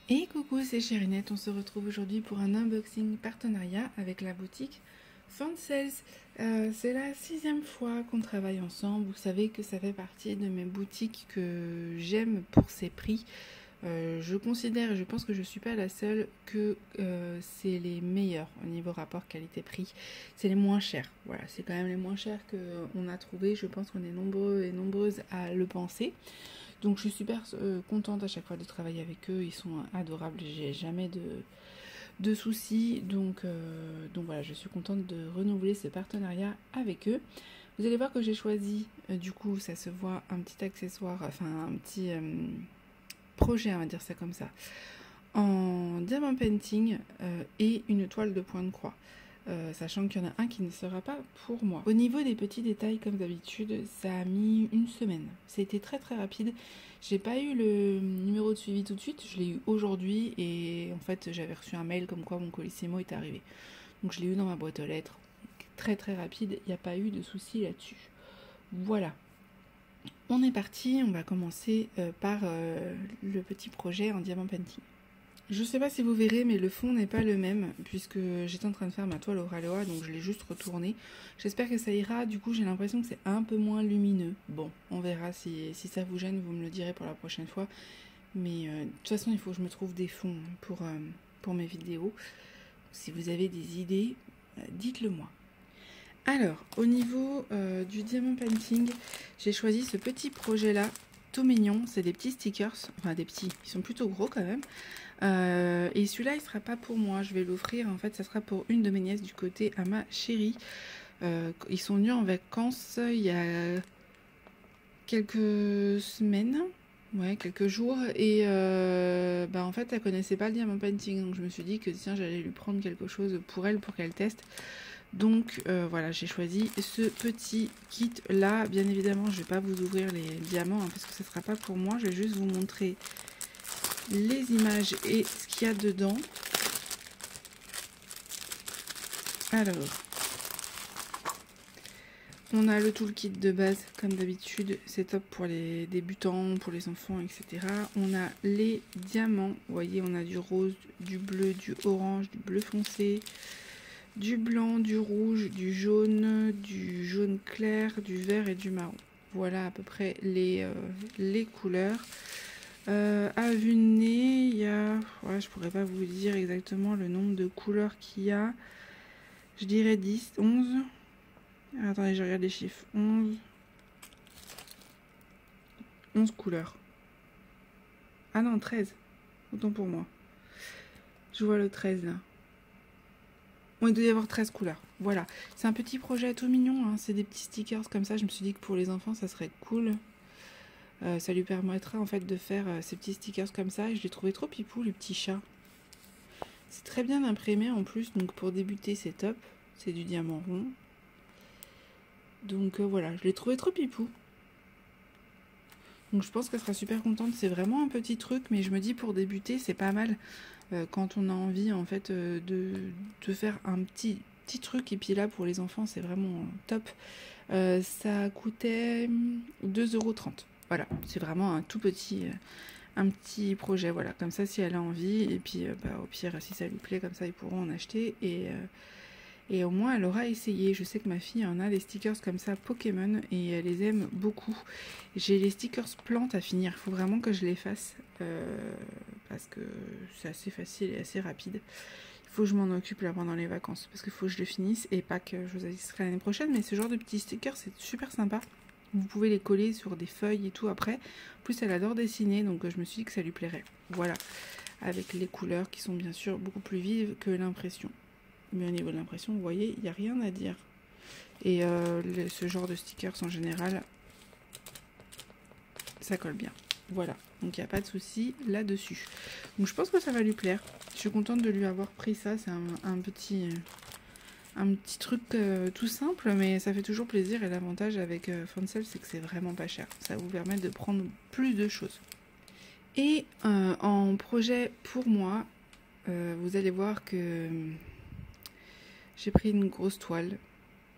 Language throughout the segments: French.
Et coucou, c'est Chérinette, on se retrouve aujourd'hui pour un unboxing partenariat avec la boutique Fansels. C'est la 6e fois qu'on travaille ensemble. Vous savez que ça fait partie de mes boutiques que j'aime pour ses prix. Je considère, et je pense que je ne suis pas la seule, que c'est les meilleurs au niveau rapport qualité-prix. C'est les moins chers. Voilà, c'est quand même les moins chers qu'on a trouvé. Je pense qu'on est nombreux et nombreuses à le penser. Donc je suis super contente à chaque fois de travailler avec eux, ils sont adorables, j'ai jamais de soucis, donc voilà, je suis contente de renouveler ce partenariat avec eux. Vous allez voir que j'ai choisi, du coup ça se voit, un petit accessoire, enfin un petit projet, on va dire ça comme ça, en diamant painting et une toile de point de croix. Sachant qu'il y en a un qui ne sera pas pour moi. Au niveau des petits détails, comme d'habitude, ça a mis une semaine. Ça a été très très rapide. J'ai pas eu le numéro de suivi tout de suite, je l'ai eu aujourd'hui et en fait j'avais reçu un mail comme quoi mon Colissimo est arrivé. Donc je l'ai eu dans ma boîte aux lettres. Très très rapide, il n'y a pas eu de souci là-dessus. Voilà. On est parti, on va commencer par le petit projet en diamant painting. Je sais pas si vous verrez, mais le fond n'est pas le même, puisque j'étais en train de faire ma toile au Raloa, donc je l'ai juste retourné. J'espère que ça ira, du coup j'ai l'impression que c'est un peu moins lumineux. Bon, on verra si ça vous gêne, vous me le direz pour la prochaine fois. Mais de toute façon, il faut que je me trouve des fonds pour mes vidéos. Si vous avez des idées, dites-le moi. Alors, au niveau du diamant painting, j'ai choisi ce petit projet-là, tout mignon. C'est des petits stickers, enfin des petits, ils sont plutôt gros quand même. Et celui-là, il ne sera pas pour moi, je vais l'offrir. En fait, ça sera pour une de mes nièces du côté à ma chérie. Ils sont venus en vacances il y a quelques semaines, ouais, quelques jours. Et en fait, elle connaissait pas le diamant painting, donc je me suis dit que tiens, j'allais lui prendre quelque chose pour elle, pour qu'elle teste. Donc voilà, j'ai choisi ce petit kit là. Bien évidemment, je vais pas vous ouvrir les diamants hein, parce que ce sera pas pour moi. Je vais juste vous montrer les images et ce qu'il y a dedans. Alors, on a le toolkit de base comme d'habitude, c'est top pour les débutants, pour les enfants, etc. On a les diamants, vous voyez, on a du rose, du bleu, du orange, du bleu foncé, du blanc, du rouge, du jaune clair, du vert et du marron. Voilà à peu près les couleurs. À vue de nez, il y a, ouais, je pourrais pas vous dire exactement le nombre de couleurs qu'il y a. Je dirais 10, 11. Attendez, je regarde les chiffres. 11 couleurs. Ah non, 13. Autant pour moi. Je vois le 13 là. Bon, il doit y avoir 13 couleurs. Voilà. C'est un petit projet tout mignon. Hein. C'est des petits stickers comme ça. Je me suis dit que pour les enfants, ça serait cool. Ça lui permettra en fait de faire ces petits stickers comme ça. Et je l'ai trouvé trop pipou, le petit chat. C'est très bien imprimé en plus. Donc pour débuter, c'est top. C'est du diamant rond. Donc voilà, je l'ai trouvé trop pipou. Donc je pense qu'elle sera super contente. C'est vraiment un petit truc, mais je me dis pour débuter, c'est pas mal quand on a envie en fait de faire un petit truc. Et puis là, pour les enfants, c'est vraiment top. Ça coûtait 2,30 €. Voilà, c'est vraiment un tout petit, un petit projet. Voilà, comme ça, si elle a envie. Et puis au pire, si ça lui plaît, comme ça, ils pourront en acheter. Et au moins, elle aura essayé. Je sais que ma fille en a des stickers comme ça Pokémon et elle les aime beaucoup. J'ai les stickers plantes à finir. Il faut vraiment que je les fasse parce que c'est assez facile et assez rapide. Il faut que je m'en occupe là pendant les vacances parce qu'il faut que je le finisse et pas que je vous assisterai l'année prochaine. Mais ce genre de petits stickers, c'est super sympa. Vous pouvez les coller sur des feuilles et tout après. En plus, elle adore dessiner, donc je me suis dit que ça lui plairait. Voilà, avec les couleurs qui sont bien sûr beaucoup plus vives que l'impression. Mais au niveau de l'impression, vous voyez, il n'y a rien à dire. Et ce genre de stickers en général, ça colle bien. Voilà, donc il n'y a pas de souci là-dessus. Donc je pense que ça va lui plaire. Je suis contente de lui avoir pris ça. C'est un petit truc tout simple, mais ça fait toujours plaisir. Et l'avantage avec Fansels, c'est que c'est vraiment pas cher. Ça vous permet de prendre plus de choses. Et en projet pour moi, vous allez voir que j'ai pris une grosse toile.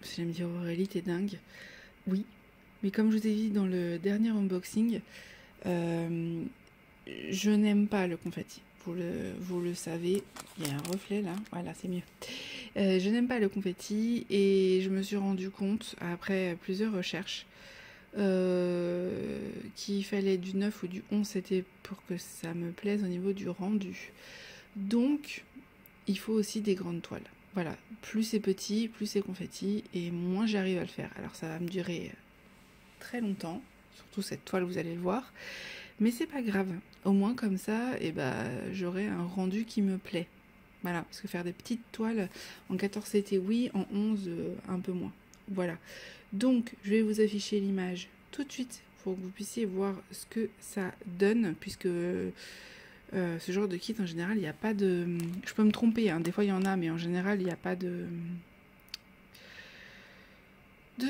Vous allez me dire, Aurélie, t'es dingue. Oui, mais comme je vous ai dit dans le dernier unboxing, je n'aime pas le confetti. vous le savez. Il y a un reflet là, voilà, c'est mieux. Je n'aime pas le confetti et je me suis rendu compte, après plusieurs recherches, qu'il fallait du 9 ou du 11, c'était pour que ça me plaise au niveau du rendu. Donc, il faut aussi des grandes toiles. Voilà, plus c'est petit, plus c'est confetti, et moins j'arrive à le faire. Alors ça va me durer très longtemps, surtout cette toile, vous allez le voir. Mais c'est pas grave, au moins comme ça, j'aurai un rendu qui me plaît. Voilà, parce que faire des petites toiles en 14 CT, oui, en 11, un peu moins. Voilà, donc je vais vous afficher l'image tout de suite pour que vous puissiez voir ce que ça donne, puisque ce genre de kit, en général, il n'y a pas de... Je peux me tromper, hein, des fois il y en a, mais en général, il n'y a pas de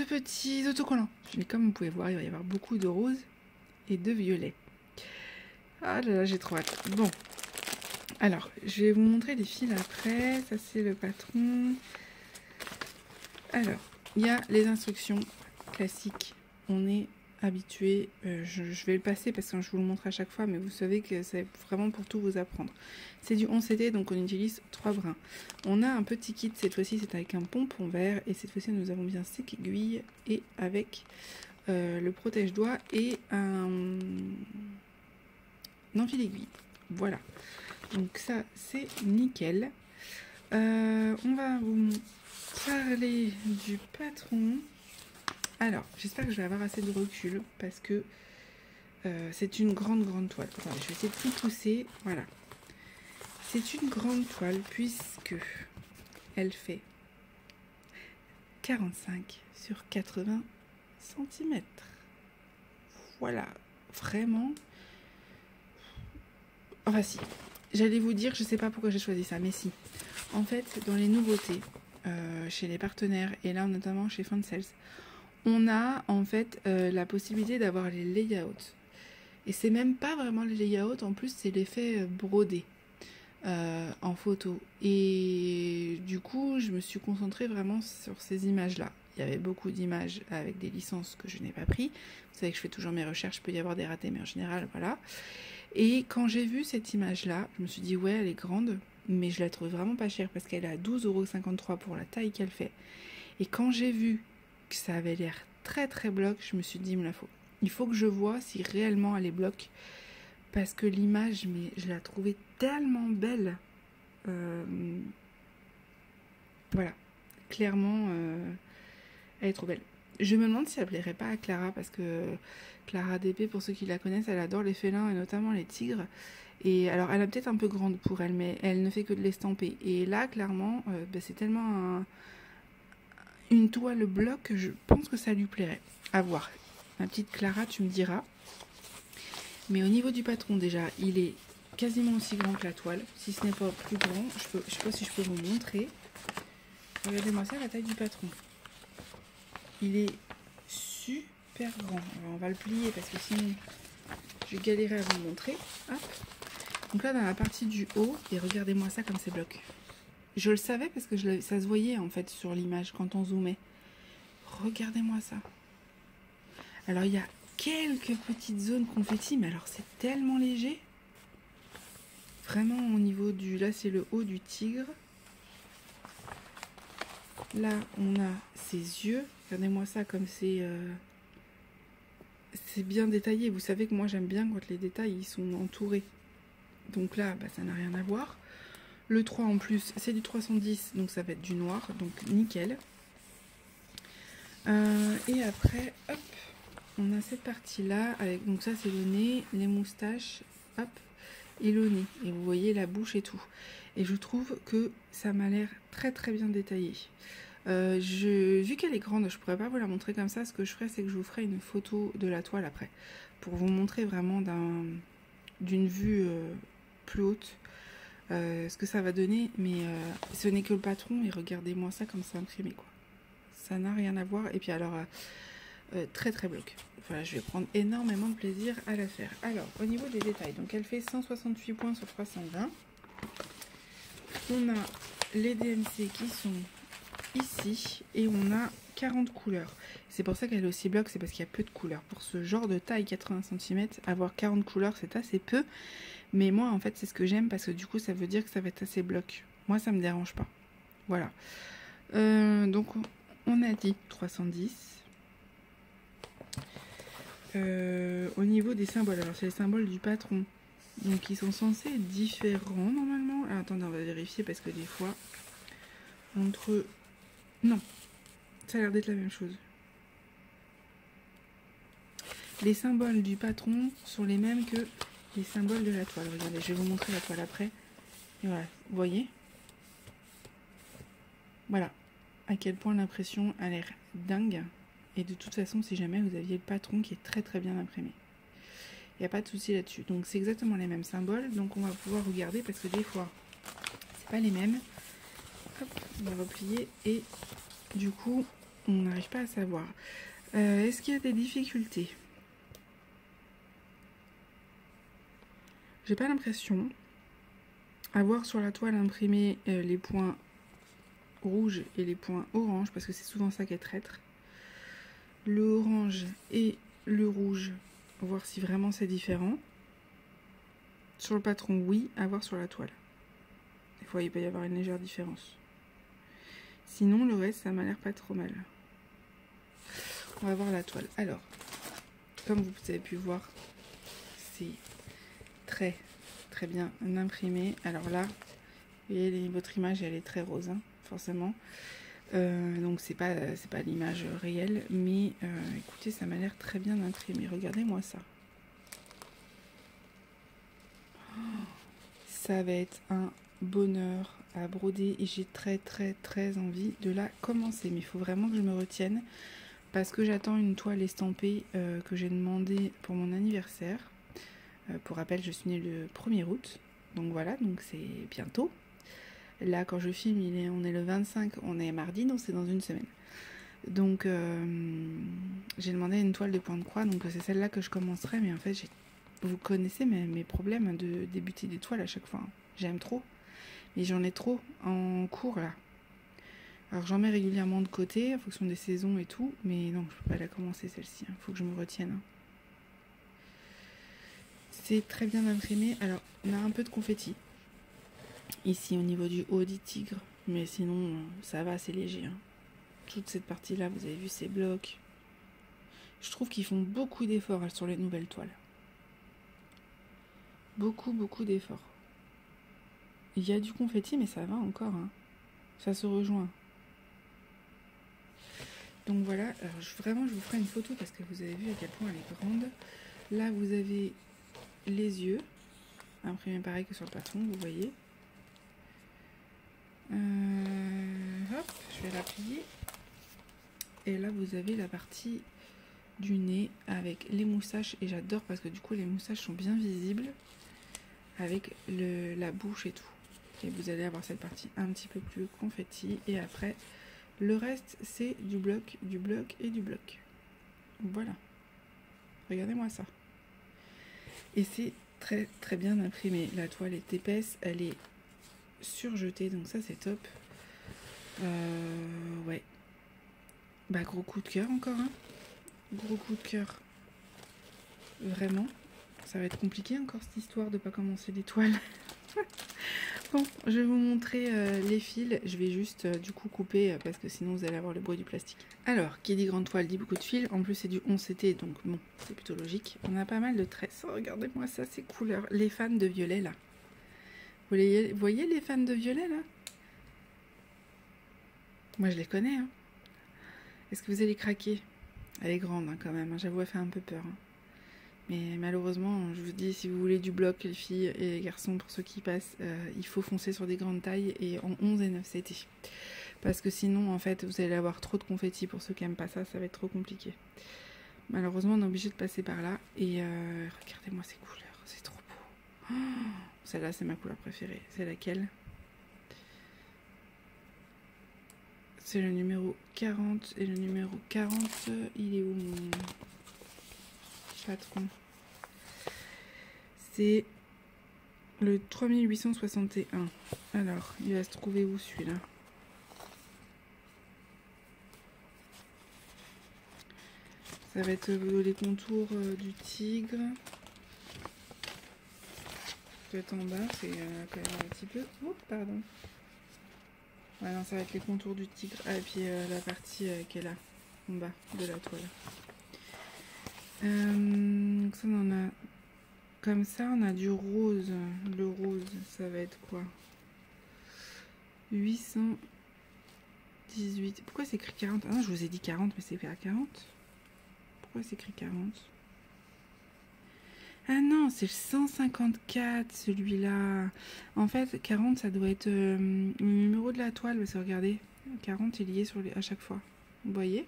petits autocollants. Mais comme vous pouvez voir, il va y avoir beaucoup de rose et de violet. Ah là là, j'ai trop hâte. Bon, alors, je vais vous montrer les fils après. Ça, c'est le patron. Alors, il y a les instructions classiques. On est habitué. Je vais le passer parce que je vous le montre à chaque fois, mais vous savez que c'est vraiment pour tout vous apprendre. C'est du 11 CT, donc on utilise 3 brins. On a un petit kit, cette fois-ci, c'est avec un pompon vert. Et cette fois-ci, nous avons bien 5 aiguilles et avec le protège-doigt et un enfil aiguille. Voilà. Donc ça, c'est nickel. On va vous parler du patron. Alors, j'espère que je vais avoir assez de recul parce que c'est une grande toile. Attendez, je vais essayer de tout pousser. Voilà. C'est une grande toile puisque elle fait 45 sur 80 cm. Voilà. Vraiment. Enfin si. J'allais vous dire, je sais pas pourquoi j'ai choisi ça, mais si. En fait, dans les nouveautés, chez les partenaires, et là notamment chez Fansels, on a en fait la possibilité d'avoir les layouts. Et c'est même pas vraiment les layouts, en plus c'est l'effet brodé en photo. Et du coup, je me suis concentrée vraiment sur ces images-là. Il y avait beaucoup d'images avec des licences que je n'ai pas pris. Vous savez que je fais toujours mes recherches, il peut y avoir des ratés, mais en général, voilà. Et quand j'ai vu cette image-là, je me suis dit, ouais, elle est grande, mais je la trouve vraiment pas chère parce qu'elle est à 12,53 € pour la taille qu'elle fait. Et quand j'ai vu que ça avait l'air très bloc, je me suis dit, il me la faut. Il faut que je vois si réellement elle est bloc. Parce que l'image, mais je la trouvais tellement belle. Voilà. Clairement, elle est trop belle. Je me demande si elle plairait pas à Clara, parce que Clara DP, pour ceux qui la connaissent, elle adore les félins et notamment les tigres. Et alors, elle est peut-être un peu grande pour elle, mais elle ne fait que de l'estamper. Et là, clairement, c'est tellement une toile bloc que je pense que ça lui plairait. À voir. Ma petite Clara, tu me diras. Mais au niveau du patron, déjà, il est quasiment aussi grand que la toile, si ce n'est pas plus grand. Je sais pas si je peux vous montrer. Regardez-moi ça, la taille du patron. Il est super grand. Alors, on va le plier parce que sinon, je galérais à vous le montrer. Hop. Donc là, dans la partie du haut, et regardez-moi ça comme c'est bloc. Je le savais parce que ça se voyait en fait sur l'image quand on zoomait. Regardez-moi ça. Alors, il y a quelques petites zones confetti, mais alors c'est tellement léger. Vraiment au niveau du... Là, c'est le haut du tigre. Là, on a ses yeux. Regardez-moi ça comme c'est bien détaillé. Vous savez que moi, j'aime bien quand les détails ils sont entourés. Donc là, ça n'a rien à voir. Le 3 en plus, c'est du 310, donc ça va être du noir. Donc nickel. Et après, hop, on a cette partie-là. Donc ça, c'est le nez, les moustaches, hop, et le nez. Et vous voyez la bouche et tout. Et je trouve que ça m'a l'air très bien détaillé. Vu qu'elle est grande, je pourrais pas vous la montrer comme ça. Ce que je ferai, c'est que je vous ferai une photo de la toile après. Pour vous montrer vraiment d'une vue plus haute ce que ça va donner. Mais ce n'est que le patron. Et regardez-moi ça comme c'est imprimé, quoi. Ça n'a rien à voir. Et puis alors, très bloc. Voilà, je vais prendre énormément de plaisir à la faire. Alors, au niveau des détails, donc elle fait 168 points sur 320. On a les DMC qui sont ici et on a 40 couleurs. C'est pour ça qu'elle est aussi bloc, c'est parce qu'il y a peu de couleurs. Pour ce genre de taille 80 cm, avoir 40 couleurs, c'est assez peu. Mais moi, en fait, c'est ce que j'aime parce que du coup, ça veut dire que ça va être assez bloc. Moi, ça me dérange pas. Voilà. Donc, on a dit 310. Au niveau des symboles, alors c'est les symboles du patron. Donc, ils sont censés être différents normalement. Alors, attendez, on va vérifier parce que des fois, entre... Non, ça a l'air d'être la même chose. Les symboles du patron sont les mêmes que les symboles de la toile. Regardez, je vais vous montrer la toile après. Et voilà, vous voyez? Voilà, à quel point l'impression a l'air dingue. Et de toute façon, si jamais vous aviez le patron qui est très très bien imprimé. Il n'y a pas de souci là-dessus. Donc c'est exactement les mêmes symboles. Donc on va pouvoir regarder parce que des fois, c'est pas les mêmes. Hop, on va replier et du coup, on n'arrive pas à savoir. Est-ce qu'il y a des difficultés? J'ai pas l'impression. À voir sur la toile imprimée les points rouges et les points orange, parce que c'est souvent ça qui est traître. Le orange et le rouge, voir si vraiment c'est différent. Sur le patron, oui, à voir sur la toile. Des fois, il peut y avoir une légère différence. Sinon, le reste, ça m'a l'air pas trop mal. On va voir la toile. Alors, comme vous avez pu voir, c'est très très bien imprimé. Alors là, vous voyez, votre image, elle est très rose, hein, forcément. Donc c'est pas l'image réelle, mais écoutez, ça m'a l'air très bien imprimé. Regardez-moi ça. Ça va être un bonheur à broder et j'ai très très très envie de la commencer. Mais il faut vraiment que je me retienne parce que j'attends une toile estampée que j'ai demandé pour mon anniversaire. Pour rappel, je suis née le 1er août, donc voilà, donc c'est bientôt. Là, quand je filme, on est le 25, on est mardi, donc c'est dans une semaine. Donc, j'ai demandé une toile de point de croix, donc c'est celle-là que je commencerai. Mais en fait, vous connaissez mes problèmes de débuter des toiles à chaque fois. Hein. J'aime trop, mais j'en ai trop en cours là. Alors, j'en mets régulièrement de côté, en fonction des saisons et tout, mais non, je peux pas la commencer celle-ci. Il faut que je me retienne. Hein. C'est très bien imprimé. Alors, on a un peu de confetti. Ici au niveau du haut du tigre, mais sinon ça va, c'est léger. Hein. Toute cette partie là, vous avez vu ces blocs. Je trouve qu'ils font beaucoup d'efforts sur les nouvelles toiles. Beaucoup d'efforts. Il y a du confetti, mais ça va encore. Hein. Ça se rejoint. Donc voilà, alors vraiment je vous ferai une photo parce que vous avez vu à quel point elle est grande. Là vous avez les yeux, imprimés pareil que sur le patron, vous voyez. Hop, je vais la plier. Et là, vous avez la partie du nez avec les moustaches. Et j'adore parce que du coup, les moustaches sont bien visibles avec la bouche et tout. Et vous allez avoir cette partie un petit peu plus confetti. Et après, le reste, c'est du bloc et du bloc. Voilà. Regardez-moi ça. Et c'est très très bien imprimé. La toile est épaisse, elle est surjetée, donc ça c'est top. Ouais. Bah gros coup de cœur encore, hein. Gros coup de cœur. Vraiment. Ça va être compliqué encore cette histoire de pas commencer les toiles. Bon, je vais vous montrer les fils. Je vais juste du coup couper parce que sinon vous allez avoir le bruit du plastique. Alors, qui dit grande toile dit beaucoup de fils. En plus c'est du 11 CT, donc bon, c'est plutôt logique. On a pas mal de tresses. Oh, regardez-moi ça, ces couleurs. Les fans de violet là. Vous voyez les fans de violet là? Moi je les connais. Hein. Est-ce que vous allez craquer? Elle est grande hein, quand même. Hein. J'avoue, elle fait un peu peur. Hein. Mais malheureusement, je vous dis, si vous voulez du bloc, les filles et les garçons, pour ceux qui passent, il faut foncer sur des grandes tailles et en 11 et 9 CT. Parce que sinon, en fait, vous allez avoir trop de confetti. Pour ceux qui n'aiment pas ça, ça va être trop compliqué. Malheureusement, on est obligé de passer par là. Et regardez-moi ces couleurs, c'est trop beau. Oh, celle-là, c'est ma couleur préférée. C'est laquelle? C'est le numéro 40. Et le numéro 40, il est où mon patron? C'est le 3861. Alors, il va se trouver où celui-là? Ça va être les contours du tigre. Peut-être en bas, c'est quand même un petit peu... Oh, pardon. Ouais, non, ça va être les contours du tigre. Ah, et puis la partie qui est là, en bas de la toile. Donc ça, on en a... Comme ça, on a du rose. Le rose, ça va être quoi? 818. Pourquoi c'est écrit 40? Ah non, je vous ai dit 40, mais c'est pas 40. Pourquoi c'est écrit 40? Ah non, c'est le 154, celui-là. En fait, 40, ça doit être le numéro de la toile. Parce que regardez, 40 est lié sur à chaque fois. Vous voyez?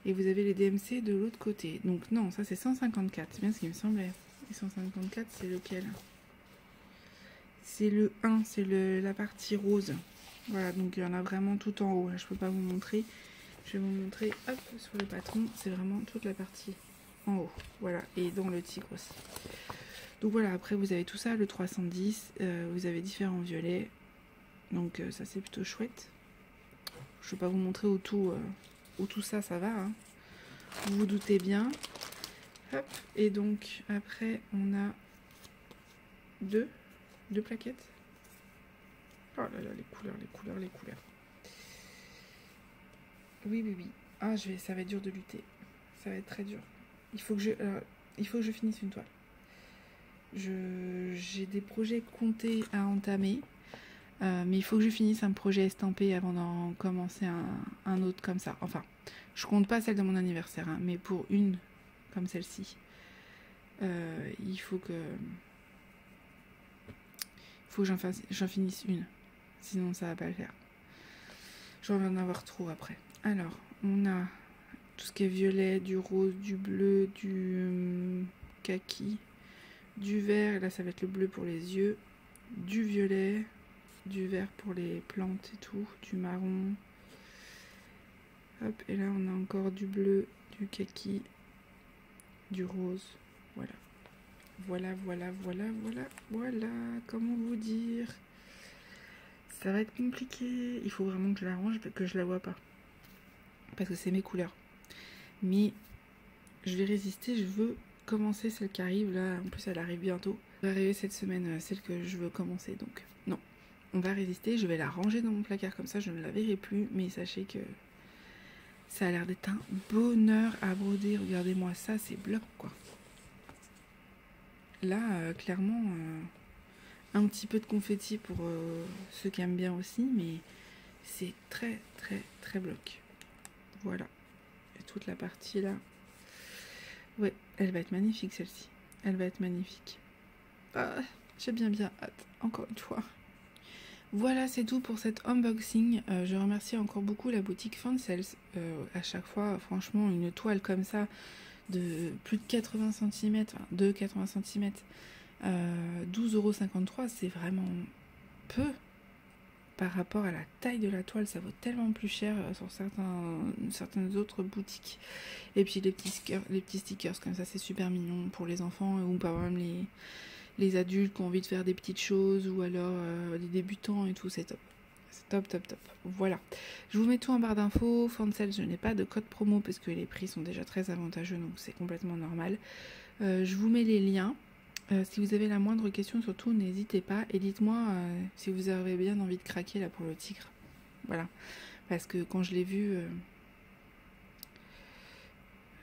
Et vous avez les DMC de l'autre côté. Donc non, ça c'est 154. C'est bien ce qui me semblait. Et 154, c'est lequel? C'est le 1, c'est la partie rose. Voilà, donc il y en a vraiment tout en haut. Là, je peux pas vous montrer. Je vais vous montrer, hop, sur le patron. C'est vraiment toute la partie en haut. Voilà, et dans le tigre aussi. Donc voilà, après vous avez tout ça, le 310. Vous avez différents violets. Donc ça c'est plutôt chouette. Je vais pas vous montrer où tout ça, ça va. Hein. Vous vous doutez bien. Hop, et donc après on a deux plaquettes. Oh là là, les couleurs. Oui. Ah, ça va être dur de lutter. Ça va être très dur. Il faut que je finisse une toile. J'ai des projets comptés à entamer. Mais il faut que je finisse un projet estampé avant d'en commencer un autre comme ça. Enfin, je compte pas celle de mon anniversaire, hein, mais pour une comme celle-ci, il faut que j'en finisse une. Sinon, ça va pas le faire. Je vais en avoir trop après. Alors, on a tout ce qui est violet, du rose, du bleu, du kaki, du vert. Là, ça va être le bleu pour les yeux, du violet, du vert pour les plantes et tout, du marron. Hop, et là on a encore du bleu, du kaki, du rose. Voilà, comment vous dire? Ça va être compliqué. Il faut vraiment que je la range, que je la vois pas. Parce que c'est mes couleurs. Mais je vais résister, je veux commencer celle qui arrive là. En plus elle arrive bientôt. Elle va arriver cette semaine, celle que je veux commencer, donc non. On va résister, je vais la ranger dans mon placard comme ça, je ne la verrai plus, mais sachez que ça a l'air d'être un bonheur à broder. Regardez-moi ça, c'est bloc quoi. Là, clairement, un petit peu de confetti pour ceux qui aiment bien aussi, mais c'est très bloc. Voilà. Et toute la partie là. Ouais, elle va être magnifique celle-ci. Elle va être magnifique. Ah, j'ai bien hâte, encore une fois. Voilà, c'est tout pour cet unboxing. Je remercie encore beaucoup la boutique Fansels. À chaque fois, franchement, une toile comme ça, de plus de 80 cm, enfin, de 80 cm, 12,53 €, c'est vraiment peu par rapport à la taille de la toile. Ça vaut tellement plus cher sur certaines autres boutiques. Et puis les petits stickers comme ça, c'est super mignon pour les enfants ou pas même les adultes qui ont envie de faire des petites choses, ou alors les débutants et tout, c'est top. C'est top. Voilà. Je vous mets tout en barre d'infos. Fansels, je n'ai pas de code promo parce que les prix sont déjà très avantageux, donc c'est complètement normal. Je vous mets les liens. Si vous avez la moindre question, surtout, n'hésitez pas. Et dites-moi si vous avez bien envie de craquer là pour le tigre. Voilà. Parce que quand je l'ai vu,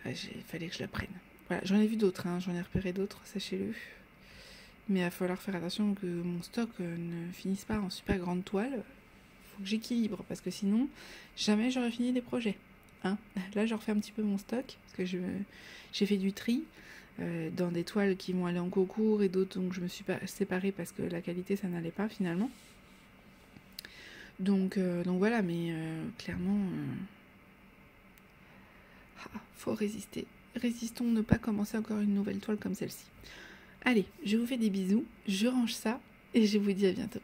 il fallait que je la prenne. Voilà, j'en ai vu d'autres, hein. J'en ai repéré d'autres, sachez-le. Mais il va falloir faire attention que mon stock ne finisse pas en super grande toile. Faut que j'équilibre, parce que sinon, jamais j'aurais fini des projets. Hein, là, je refais un petit peu mon stock, parce que j'ai fait du tri dans des toiles qui vont aller en concours et d'autres dont je me suis séparée parce que la qualité, ça n'allait pas finalement. Donc voilà, mais clairement, faut résister. Résistons, ne pas commencer encore une nouvelle toile comme celle-ci. Allez, je vous fais des bisous, je range ça et je vous dis à bientôt.